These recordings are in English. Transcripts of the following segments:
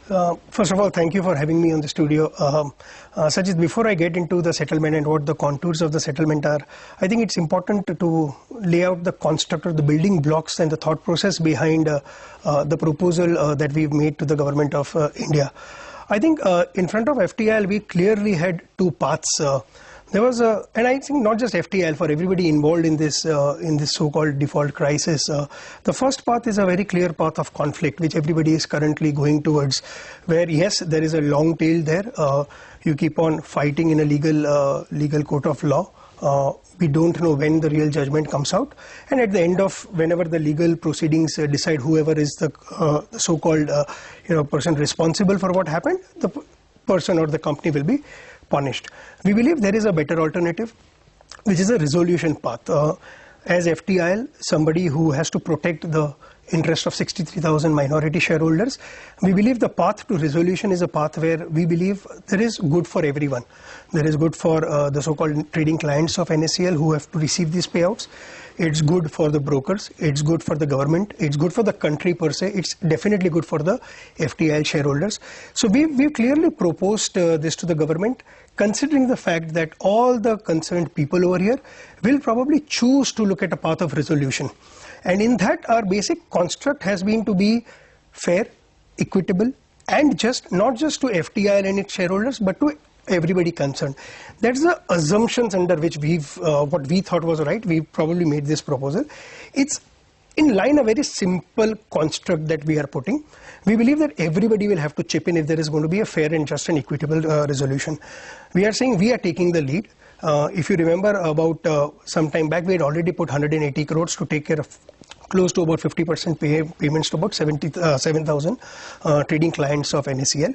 First of all, thank you for having me on the studio. Sajid, before I get into the settlement and what the contours of the settlement are, I think it's important to lay out the construct or the building blocks and the thought process behind the proposal that we've made to the government of India. I think in front of FTIL, we clearly had two paths. There was and I think not just FTIL, for everybody involved in this so-called default crisis. The first path is a very clear path of conflict, which everybody is currently going towards, where yes, there is a long tail there. You keep on fighting in a legal court of law. We don't know when the real judgment comes out, and at the end of whenever the legal proceedings decide whoever is the so-called person responsible for what happened, the person or the company will be punished. We believe there is a better alternative, which is a resolution path. As FTIL, somebody who has to protect the interest of 63,000 minority shareholders, we believe the path to resolution is a path where we believe there is good for everyone. There is good for the so-called trading clients of NSCL who have to receive these payouts. It's good for the brokers. It's good for the government. It's good for the country per se. It's definitely good for the FTIL shareholders. So we've clearly proposed this to the government, considering the fact that all the concerned people over here will probably choose to look at a path of resolution. And in that, our basic construct has been to be fair, equitable, and just not just to FTIL and its shareholders, but to everybody concerned. That's the assumptions under which what we thought was right. We probably made this proposal. It's in line a very simple construct that we are putting. We believe that everybody will have to chip in if there is going to be a fair and just and equitable resolution. We are saying we are taking the lead. If you remember, about some time back, we had already put 180 crores to take care of close to about 50% payments to about 7,000 trading clients of NSCL.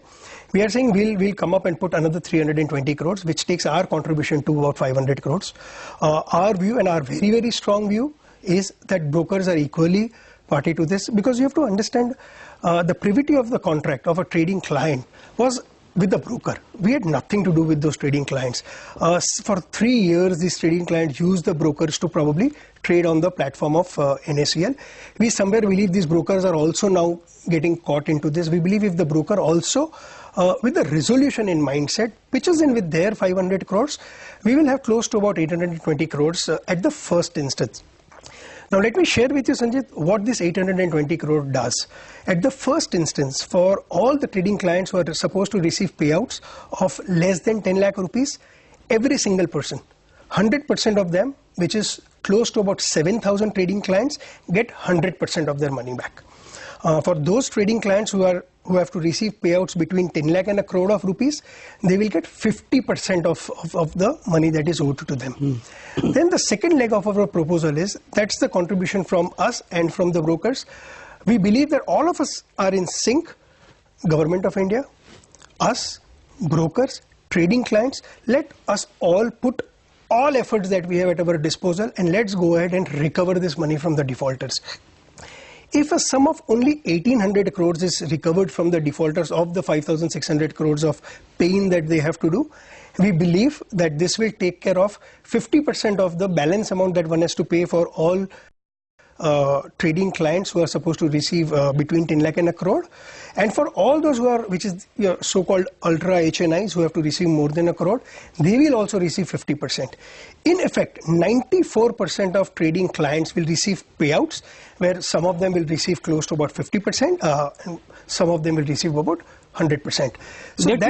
We are saying we'll come up and put another 320 crores, which takes our contribution to about 500 crores. Our view, and our very, very strong view, is that brokers are equally party to this, because you have to understand the privity of the contract of a trading client was with the broker. We had nothing to do with those trading clients. For 3 years, these trading clients used the brokers to probably trade on the platform of NSCL. We somewhere believe these brokers are also now getting caught into this. We believe if the broker also, with the resolution in mindset, pitches in with their 500 crores, we will have close to about 820 crores at the first instance. Now let me share with you, Sanjit, what this 820 crore does. At the first instance, for all the trading clients who are supposed to receive payouts of less than 10 lakh rupees, every single person, 100% of them, which is close to about 7,000 trading clients, get 100% of their money back. For those trading clients who have to receive payouts between 10 lakh and a crore of rupees, they will get 50% of the money that is owed to them. Then the second leg of our proposal is, that's the contribution from us and from the brokers. We believe that all of us are in sync, Government of India, us, brokers, trading clients. Let us all put all efforts that we have at our disposal, and let's go ahead and recover this money from the defaulters. If a sum of only 1,800 crores is recovered from the defaulters of the 5,600 crores of pain that they have to do, we believe that this will take care of 50% of the balance amount that one has to pay for all trading clients who are supposed to receive between 10 lakh and a crore. And for all those who are, which is so-called ultra HNIs who have to receive more than a crore, they will also receive 50%. In effect, 94% of trading clients will receive payouts, where some of them will receive close to about 50%, and some of them will receive about 100%. So that